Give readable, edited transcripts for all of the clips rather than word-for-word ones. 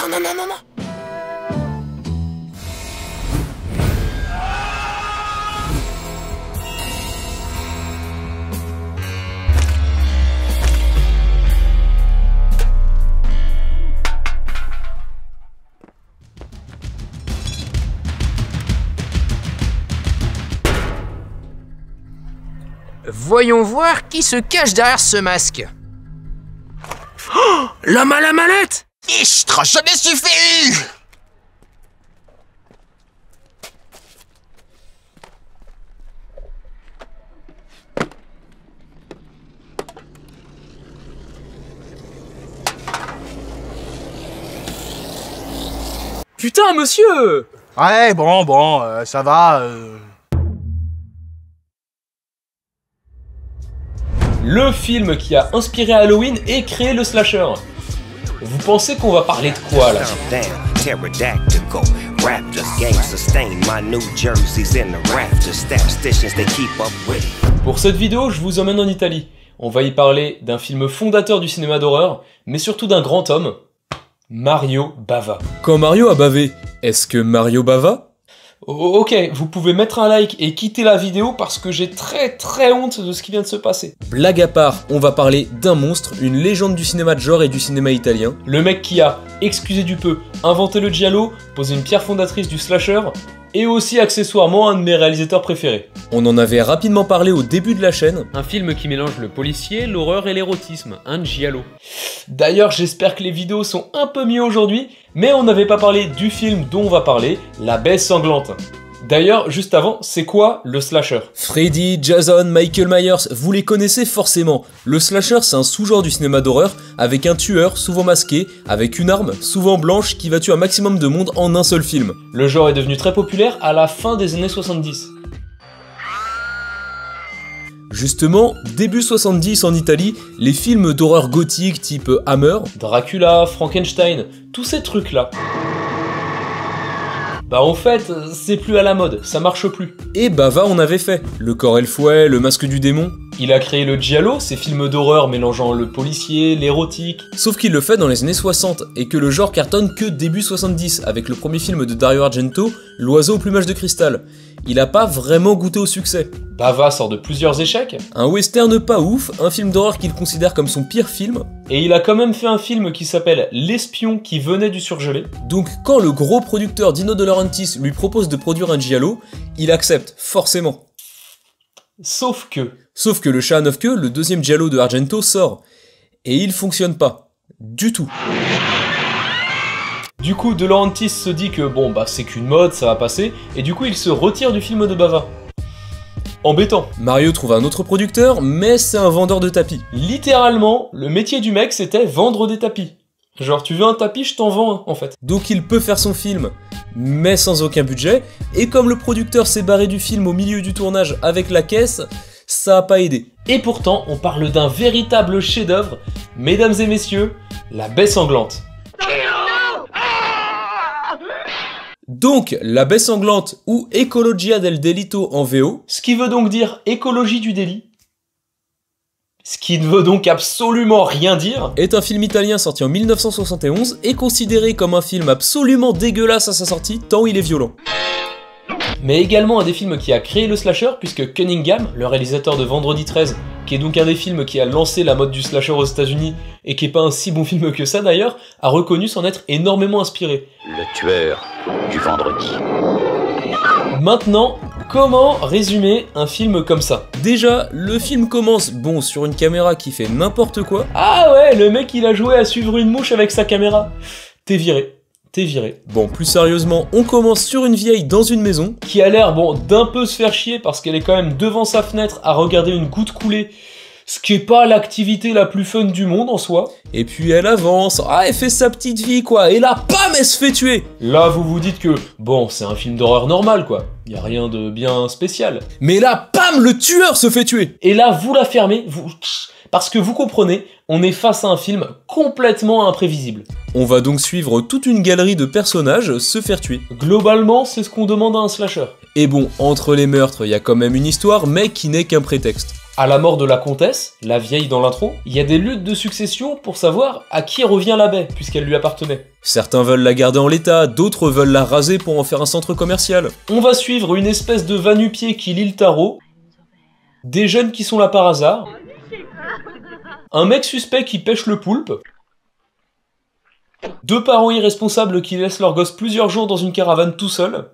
non, non, non, non. Voyons voir qui se cache derrière ce masque. Oh, l'homme à la mallette! Istre, je n'ai suffi! Putain, monsieur! Ouais, bon, ça va. Le film qui a inspiré Halloween et créé le slasher. Vous pensez qu'on va parler de quoi là? Pour cette vidéo, je vous emmène en Italie. On va y parler d'un film fondateur du cinéma d'horreur, mais surtout d'un grand homme, Mario Bava. Quand Mario a bavé, est-ce que Mario bava? Ok, vous pouvez mettre un like et quitter la vidéo parce que j'ai très honte de ce qui vient de se passer. Blague à part, on va parler d'un monstre, une légende du cinéma de genre et du cinéma italien. Le mec qui a, excusez du peu, inventé le giallo, posé une pierre fondatrice du slasher, et aussi accessoirement un de mes réalisateurs préférés. On en avait rapidement parlé au début de la chaîne. Un film qui mélange le policier, l'horreur et l'érotisme, un giallo. D'ailleurs, j'espère que les vidéos sont un peu mieux aujourd'hui, mais on n'avait pas parlé du film dont on va parler, La Baie Sanglante. D'ailleurs, juste avant, c'est quoi le slasher? Freddy, Jason, Michael Myers, vous les connaissez forcément. Le slasher, c'est un sous-genre du cinéma d'horreur, avec un tueur, souvent masqué, avec une arme, souvent blanche, qui va tuer un maximum de monde en un seul film. Le genre est devenu très populaire à la fin des années 70. Justement, début 70 en Italie, les films d'horreur gothique type Hammer, Dracula, Frankenstein, tous ces trucs-là. Bah en fait, c'est plus à la mode, ça marche plus. Et Bava en avait fait, Le corps et le fouet, Le masque du démon. Il a créé le giallo, ces films d'horreur mélangeant le policier, l'érotique. Sauf qu'il le fait dans les années 60, et que le genre cartonne que début 70, avec le premier film de Dario Argento, L'oiseau au plumage de cristal. Il a pas vraiment goûté au succès. Bava sort de plusieurs échecs. Un western pas ouf, un film d'horreur qu'il considère comme son pire film. Et il a quand même fait un film qui s'appelle L'espion qui venait du surgelé. Donc quand le gros producteur Dino De Laurentiis lui propose de produire un giallo, il accepte, forcément. Sauf que Le chat à 9 queues, le deuxième giallo de Argento, sort. Et il fonctionne pas. Du tout. Du coup, De Laurentiis se dit que bon bah c'est qu'une mode, ça va passer, et du coup il se retire du film de Bava. Embêtant. Mario trouve un autre producteur, mais c'est un vendeur de tapis. Littéralement, le métier du mec c'était vendre des tapis. Genre tu veux un tapis, je t'en vends un en fait. Donc il peut faire son film, mais sans aucun budget, et comme le producteur s'est barré du film au milieu du tournage avec la caisse, ça a pas aidé. Et pourtant, on parle d'un véritable chef-d'œuvre, mesdames et messieurs, La Baie Sanglante. Donc, La Baie Sanglante ou Ecologia del Delitto en VO, ce qui veut donc dire écologie du délit, ce qui ne veut donc absolument rien dire, est un film italien sorti en 1971 et considéré comme un film absolument dégueulasse à sa sortie tant il est violent. Mais également un des films qui a créé le slasher, puisque Cunningham, le réalisateur de Vendredi 13, qui est donc un des films qui a lancé la mode du slasher aux États-Unis et qui est pas un si bon film que ça d'ailleurs, a reconnu s'en être énormément inspiré. Le tueur du vendredi. Maintenant, comment résumer un film comme ça? Déjà, le film commence, bon, sur une caméra qui fait n'importe quoi. Ah ouais, le mec il a joué à suivre une mouche avec sa caméra. T'es viré. T'es viré. Bon, plus sérieusement, on commence sur une vieille dans une maison, qui a l'air, bon, d'un peu se faire chier parce qu'elle est quand même devant sa fenêtre à regarder une goutte couler, ce qui est pas l'activité la plus fun du monde en soi. Et puis elle avance, elle fait sa petite vie quoi, et là, bam, elle se fait tuer. Là, vous vous dites que, bon, c'est un film d'horreur normal quoi, y a rien de bien spécial. Mais là, bam, le tueur se fait tuer. Et là, vous la fermez, parce que vous comprenez, on est face à un film complètement imprévisible. On va donc suivre toute une galerie de personnages se faire tuer. Globalement, c'est ce qu'on demande à un slasher. Et bon, entre les meurtres, il y a quand même une histoire, mais qui n'est qu'un prétexte. À la mort de la comtesse, la vieille dans l'intro, il y a des luttes de succession pour savoir à qui revient la baie, puisqu'elle lui appartenait. Certains veulent la garder en l'état, d'autres veulent la raser pour en faire un centre commercial. On va suivre une espèce de va-nu-pied qui lit le tarot, des jeunes qui sont là par hasard, un mec suspect qui pêche le poulpe, deux parents irresponsables qui laissent leur gosse plusieurs jours dans une caravane tout seul,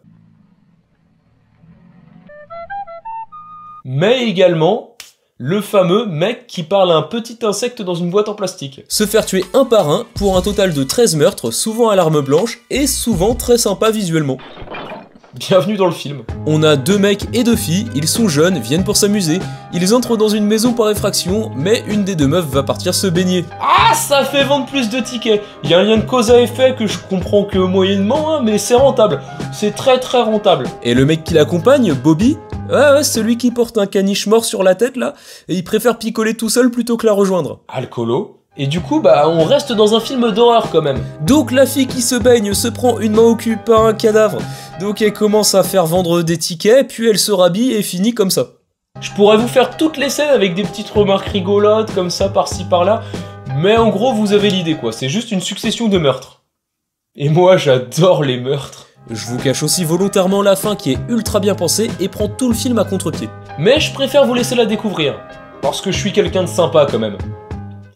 mais également le fameux mec qui parle à un petit insecte dans une boîte en plastique. Se faire tuer un par un pour un total de 13 meurtres, souvent à l'arme blanche et souvent très sympa visuellement. Bienvenue dans le film. On a 2 mecs et 2 filles, ils sont jeunes, viennent pour s'amuser, ils entrent dans une maison par effraction, mais une des 2 meufs va partir se baigner. Ah, ça fait vendre plus de tickets. Il y a un lien de cause à effet que je comprends que moyennement, hein, mais c'est rentable. C'est très rentable. Et le mec qui l'accompagne, Bobby, ouais, celui qui porte un caniche mort sur la tête là, et il préfère picoler tout seul plutôt que la rejoindre. Alcoolo. Et du coup, on reste dans un film d'horreur quand même. Donc la fille qui se baigne se prend une main au cul par un cadavre. Donc elle commence à faire vendre des tickets, puis elle se rhabille et finit comme ça. Je pourrais vous faire toutes les scènes avec des petites remarques rigolotes comme ça par-ci par-là, mais en gros vous avez l'idée quoi, c'est juste une succession de meurtres. Et moi j'adore les meurtres. Je vous cache aussi volontairement la fin qui est ultra bien pensée et prend tout le film à contre-pied. Mais je préfère vous laisser la découvrir, parce que je suis quelqu'un de sympa quand même.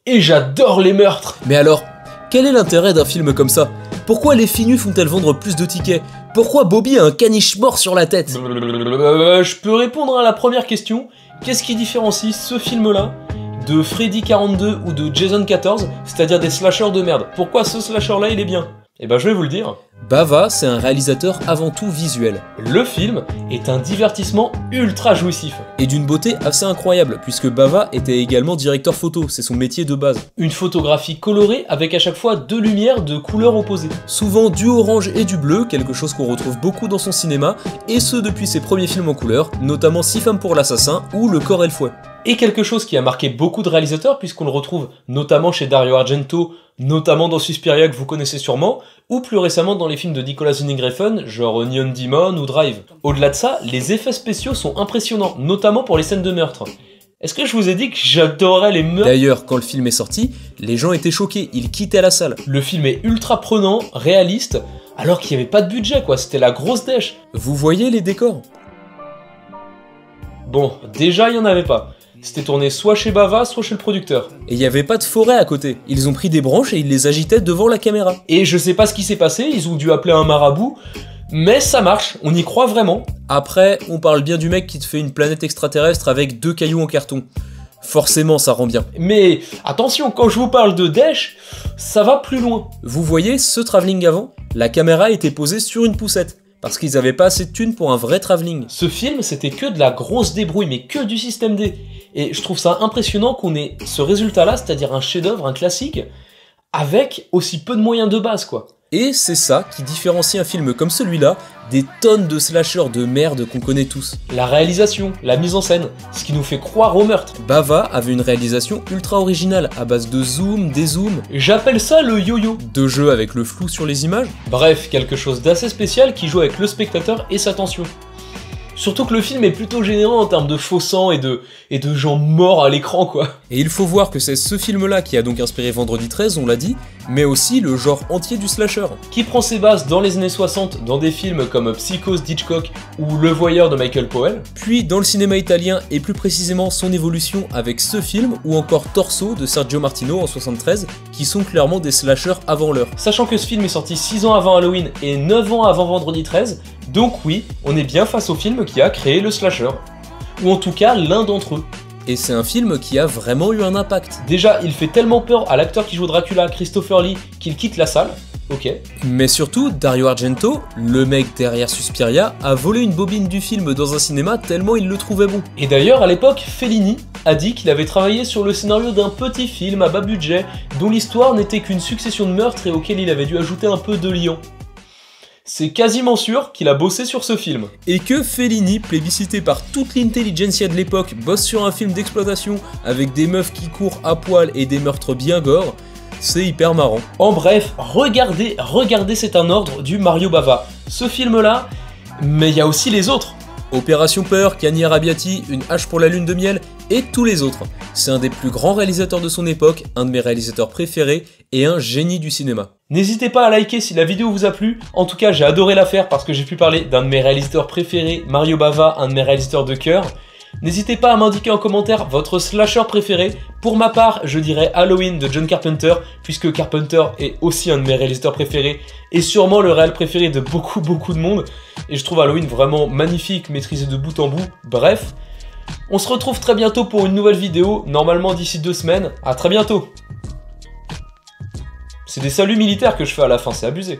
Et j'adore les meurtres. Mais alors, quel est l'intérêt d'un film comme ça? Pourquoi les filles nues font-elles vendre plus de tickets? Pourquoi Bobby a un caniche mort sur la tête? Je peux répondre à la première question. Qu'est-ce qui différencie ce film-là de Freddy 42 ou de Jason 14, c'est-à-dire des slashers de merde? Pourquoi ce slasher-là il est bien? Eh ben je vais vous le dire. Bava, c'est un réalisateur avant tout visuel. Le film est un divertissement ultra jouissif. Et d'une beauté assez incroyable, puisque Bava était également directeur photo, c'est son métier de base. Une photographie colorée avec à chaque fois 2 lumières de couleurs opposées. Souvent du orange et du bleu, quelque chose qu'on retrouve beaucoup dans son cinéma, et ce depuis ses premiers films en couleur, notamment 6 femmes pour l'assassin ou Le corps et le fouet. Et quelque chose qui a marqué beaucoup de réalisateurs, puisqu'on le retrouve notamment chez Dario Argento, notamment dans Suspiria que vous connaissez sûrement, ou plus récemment dans les films de Nicolas Winding Refn, genre Neon Demon ou Drive. Au-delà de ça, les effets spéciaux sont impressionnants, notamment pour les scènes de meurtre. Est-ce que je vous ai dit que j'adorais les meurtres? D'ailleurs, quand le film est sorti, les gens étaient choqués, ils quittaient la salle. Le film est ultra prenant, réaliste, alors qu'il n'y avait pas de budget quoi, c'était la grosse dèche. Vous voyez les décors? Bon, déjà il n'y en avait pas. C'était tourné soit chez Bava, soit chez le producteur. Et il n'y avait pas de forêt à côté. Ils ont pris des branches et ils les agitaient devant la caméra. Et je sais pas ce qui s'est passé, ils ont dû appeler un marabout, mais ça marche, on y croit vraiment. Après, on parle bien du mec qui te fait une planète extraterrestre avec 2 cailloux en carton. Forcément, ça rend bien. Mais attention, quand je vous parle de dèche, ça va plus loin. Vous voyez ce travelling avant? La caméra était posée sur une poussette. Parce qu'ils avaient pas assez de thunes pour un vrai travelling. Ce film, c'était que de la grosse débrouille, mais que du système D. Et je trouve ça impressionnant qu'on ait ce résultat-là, c'est-à-dire un chef-d'œuvre, un classique, avec aussi peu de moyens de base, quoi. Et c'est ça qui différencie un film comme celui-là des tonnes de slashers de merde qu'on connaît tous. La réalisation, la mise en scène, ce qui nous fait croire au meurtre. Bava avait une réalisation ultra originale, à base de zoom, dézoom. J'appelle ça le yo-yo. De jeu avec le flou sur les images. Bref, quelque chose d'assez spécial qui joue avec le spectateur et sa tension. Surtout que le film est plutôt généreux en termes de faux sang et de gens morts à l'écran quoi. Et il faut voir que c'est ce film-là qui a donc inspiré Vendredi 13, on l'a dit, mais aussi le genre entier du slasher, qui prend ses bases dans les années 60 dans des films comme Psychose d'Hitchcock ou Le Voyeur de Michael Powell, puis dans le cinéma italien et plus précisément son évolution avec ce film ou encore Torso de Sergio Martino en 73, qui sont clairement des slashers avant l'heure. Sachant que ce film est sorti 6 ans avant Halloween et 9 ans avant Vendredi 13, donc oui, on est bien face au film qui a créé le slasher. Ou en tout cas, l'un d'entre eux. Et c'est un film qui a vraiment eu un impact. Déjà, il fait tellement peur à l'acteur qui joue Dracula, Christopher Lee, qu'il quitte la salle. Ok. Mais surtout, Dario Argento, le mec derrière Suspiria, a volé une bobine du film dans un cinéma tellement il le trouvait bon. Et d'ailleurs, à l'époque, Fellini a dit qu'il avait travaillé sur le scénario d'un petit film à bas budget, dont l'histoire n'était qu'une succession de meurtres et auquel il avait dû ajouter un peu de liant. C'est quasiment sûr qu'il a bossé sur ce film. Et que Fellini, plébiscité par toute l'intelligentsia de l'époque, bosse sur un film d'exploitation avec des meufs qui courent à poil et des meurtres bien gore, c'est hyper marrant. En bref, regardez C'est un ordre du Mario Bava. Ce film-là, mais il y a aussi les autres. Opération Peur, Cani Arrabbiati, Une hache pour la lune de miel et tous les autres. C'est un des plus grands réalisateurs de son époque, un de mes réalisateurs préférés et un génie du cinéma. N'hésitez pas à liker si la vidéo vous a plu. En tout cas, j'ai adoré la faire parce que j'ai pu parler d'un de mes réalisateurs préférés, Mario Bava, un de mes réalisateurs de cœur. N'hésitez pas à m'indiquer en commentaire votre slasher préféré. Pour ma part, je dirais Halloween de John Carpenter, puisque Carpenter est aussi un de mes réalisateurs préférés et sûrement le réal préféré de beaucoup de monde. Et je trouve Halloween vraiment magnifique, maîtrisé de bout en bout. Bref, on se retrouve très bientôt pour une nouvelle vidéo, normalement d'ici 2 semaines. À très bientôt. C'est des saluts militaires que je fais à la fin, c'est abusé.